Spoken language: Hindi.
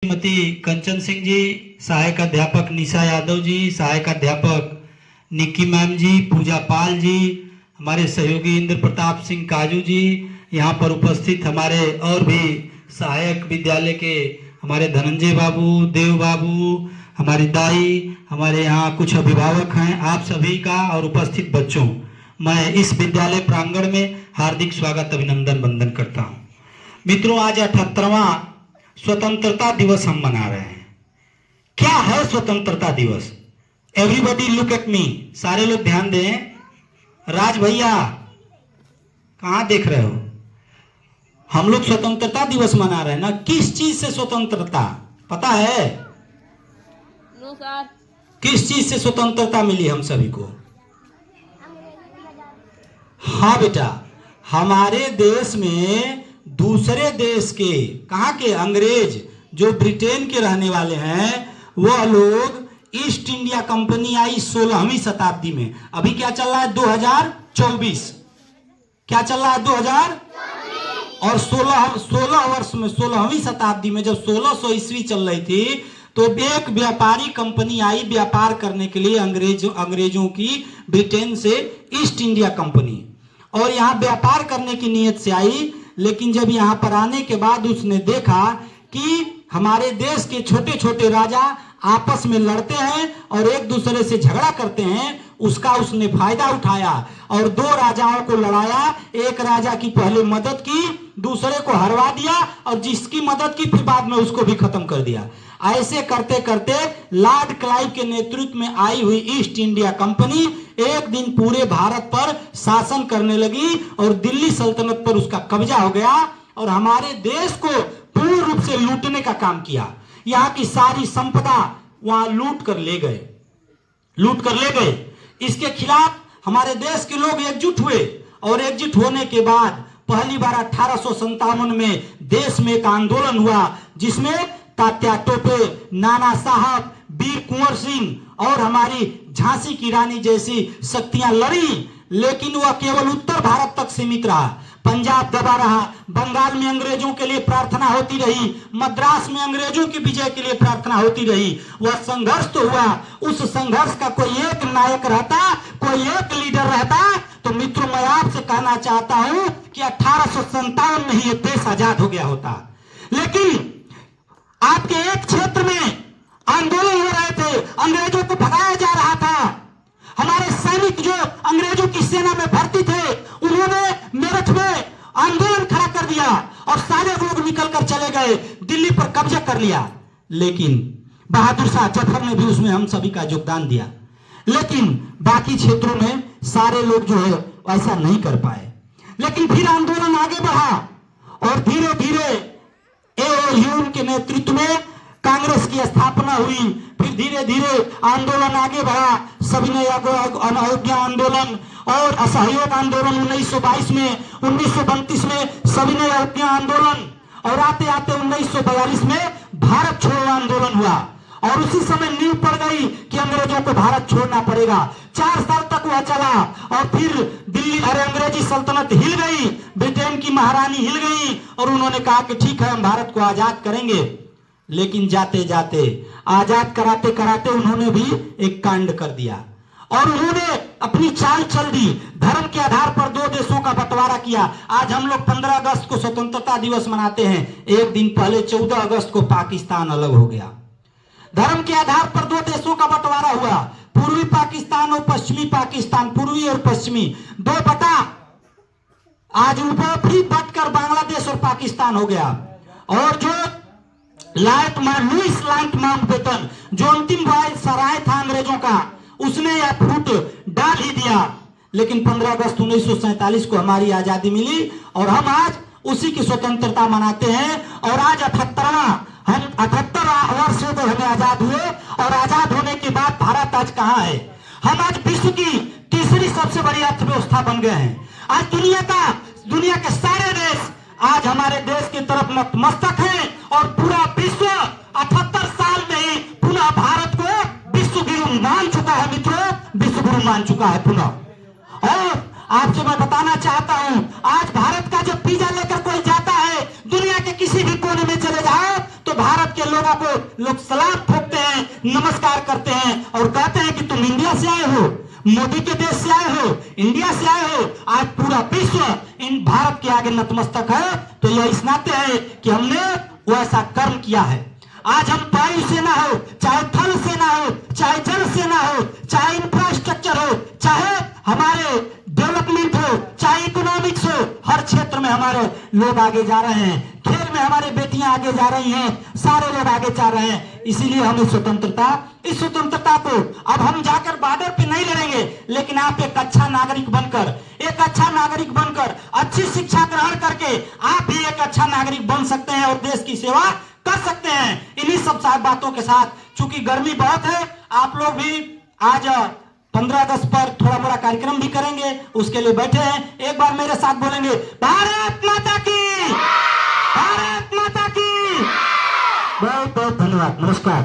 श्रीमती कंचन सिंह जी, सहायक अध्यापक निशा यादव जी, सहायक अध्यापक निक्की मैम जी, पूजा पाल जी, हमारे सहयोगी इंद्र प्रताप सिंह काजू जी, यहाँ पर उपस्थित हमारे और भी सहायक विद्यालय के हमारे धनंजय बाबू, देव बाबू, हमारी दाई, हमारे यहाँ कुछ अभिभावक हैं, आप सभी का और उपस्थित बच्चों, मैं इस विद्यालय प्रांगण में हार्दिक स्वागत अभिनंदन वंदन करता हूँ। मित्रों, आज 78वां स्वतंत्रता दिवस हम मना रहे हैं। क्या है स्वतंत्रता दिवस? एवरीबॉडी लुक एट मी, सारे लोग ध्यान दें। राज भैया कहाँ देख रहे हो? हम लोग स्वतंत्रता दिवस मना रहे हैं ना। किस चीज से स्वतंत्रता पता है? No sir. किस चीज से स्वतंत्रता मिली हम सभी को? हाँ बेटा, हमारे देश में दूसरे देश के, कहाँ के? अंग्रेज, जो ब्रिटेन के रहने वाले हैं, वह लोग ईस्ट इंडिया कंपनी आई 16वीं शताब्दी में। अभी क्या चल रहा है? 2024। क्या चल रहा है? 2000 और 16 वर्ष में 16वीं शताब्दी में जब 1600 ईस्वी चल रही थी, तो एक व्यापारी कंपनी आई व्यापार करने के लिए, अंग्रेजों की, ब्रिटेन से ईस्ट इंडिया कंपनी, और यहाँ व्यापार करने की नीयत से आई। लेकिन जब यहाँ पर आने के बाद उसने देखा कि हमारे देश के छोटे छोटे राजा आपस में लड़ते हैं और एक दूसरे से झगड़ा करते हैं, उसका उसने फायदा उठाया और दो राजाओं को लड़ाया। एक राजा की पहले मदद की, दूसरे को हरवा दिया, और जिसकी मदद की फिर बाद में उसको भी खत्म कर दिया। ऐसे करते करते लॉर्ड क्लाइव के नेतृत्व में आई हुई ईस्ट इंडिया कंपनी एक दिन पूरे भारत पर शासन करने लगी और दिल्ली सल्तनत पर उसका कब्जा हो गया और हमारे देश को पूर्ण रूप से लूटने का काम किया। यहाँ की सारी संपदा वहां लूट कर ले गए। इसके खिलाफ हमारे देश के लोग एकजुट हुए और एकजुट होने के बाद पहली बार 1857 में देश में एक आंदोलन हुआ, जिसमें तात्या टोपे, नाना साहब, वीर कुंवर सिंह और हमारी झांसी की रानी जैसी शक्तियां लड़ी। लेकिन वह केवल उत्तर भारत तक सीमित रहा। पंजाब दबा रहा, बंगाल में अंग्रेजों के लिए प्रार्थना होती रही, मद्रास में अंग्रेजों की विजय के लिए प्रार्थना होती रही। वह संघर्ष तो हुआ। उस संघर्ष का कोई एक नायक रहता, कोई एक लीडर रहता, तो मित्रों मैं आपसे कहना चाहता हूं कि 1857 में ही यह देश आजाद हो गया होता। लेकिन आपके एक क्षेत्र में आंदोलन हो रहे थे, अंग्रेजों को भगाया जा रहा था। हमारे सैनिक जो अंग्रेजों की सेना में भर्ती थे, उन्होंने मेरठ में आंदोलन खड़ा कर दिया और सारे लोग निकलकर चले गए, दिल्ली पर कब्जा कर लिया। लेकिन बहादुर शाह जफर ने भी उसमें हम सभी का योगदान दिया। लेकिन बाकी क्षेत्रों में सारे लोग जो है ऐसा नहीं कर पाए। लेकिन फिर आंदोलन आगे बढ़ा और धीरे धीरे एओ के नेतृत्व में कांग्रेस की स्थापना हुई। फिर धीरे धीरे आंदोलन आगे बढ़ा। सविनय अवज्ञा आंदोलन और असहयोग आंदोलन 1922 में, 1932 में सविनय अवज्ञा आंदोलन, और आते आते 1942 में भारत छोड़ो आंदोलन हुआ। और उसी समय नींव पड़ गई कि अंग्रेजों को भारत छोड़ना पड़ेगा। 4 साल तक वह चला और फिर दिल्ली अंग्रेजी सल्तनत हिल गई, ब्रिटेन की महारानी हिल गई और उन्होंने कहा कि ठीक है हम भारत को आजाद करेंगे। लेकिन जाते जाते, आजाद कराते कराते उन्होंने भी एक कांड कर दिया और उन्होंने अपनी चाल चल दी। धर्म के आधार पर 2 देशों का बंटवारा किया। आज हम लोग 15 अगस्त को स्वतंत्रता दिवस मनाते हैं। एक दिन पहले 14 अगस्त को पाकिस्तान अलग हो गया। धर्म के आधार पर 2 देशों का बंटवारा हुआ, पूर्वी पाकिस्तान और पश्चिमी पाकिस्तान, पूर्वी और पश्चिमी 2 बटा। आज भी बटकर बांग्लादेश और पाकिस्तान हो गया। और जो लुईस माउंटबेटन, जो अंतिम सराय था अंग्रेजों का, उसने यह फूट डाल ही दिया। लेकिन 15 अगस्त 1947 को हमारी आजादी मिली और हम आज उसी की स्वतंत्रता मनाते हैं। और आज 78 वर्ष हो गए हमें आजाद हुए, और आजाद होने के बाद भारत आज कहां है? हम आज विश्व की तीसरी सबसे बड़ी अर्थव्यवस्था बन गए हैं। आज दुनिया के सारे देश आज हमारे देश की तरफ नतमस्तक हैं और पूरा विश्व 78 साल में ही पुनः भारत को विश्व गुरु मान चुका है। मित्रों, विश्व गुरु मान चुका है पुनः। और आपसे मैं बताना चाहता हूं, आज भारत का जब पिज्जा लेकर कोई जाता है, दुनिया के किसी भी कोने में चले जाओ तो भारत के लोगों को लोग सलाम ठोकते हैं, नमस्कार करते हैं और कहते हैं कि तुम इंडिया से आए हो, मोदी के देश से आए हो, इंडिया से आए हो। आज पूरा विश्व इन भारत के आगे नतमस्तक है। तो यह इस नाते है कि हमने वैसा कर्म किया है। आज हम वायु सेना हो, चाहे थल सेना हो, चाहे जल सेना हो, चाहे इंफ्रास्ट्रक्चर हो, चाहे हमारे डेवलपमेंट हो, चाहे इकोनॉमिक्स हो, हर क्षेत्र में हमारे लोग आगे जा रहे हैं। खेल में हमारे बेटियां आगे जा रही हैं, सारे लोग आगे जा रहे हैं। इसीलिए हम इस स्वतंत्रता को अब हम जाकर बॉर्डर पे नहीं लड़ेंगे, लेकिन आप एक अच्छा नागरिक बनकर अच्छी शिक्षा ग्रहण करके आप भी एक अच्छा नागरिक बन सकते हैं और देश की सेवा कर सकते हैं। इन्हीं सब बातों के साथ, चूंकि गर्मी बहुत है, आप लोग भी आज 15 अगस्त पर थोड़ा मोड़ा कार्यक्रम भी करेंगे, उसके लिए बैठे हैं। एक बार मेरे साथ बोलेंगे, भारत माता की, भारत माता की। बहुत बहुत धन्यवाद, नमस्कार।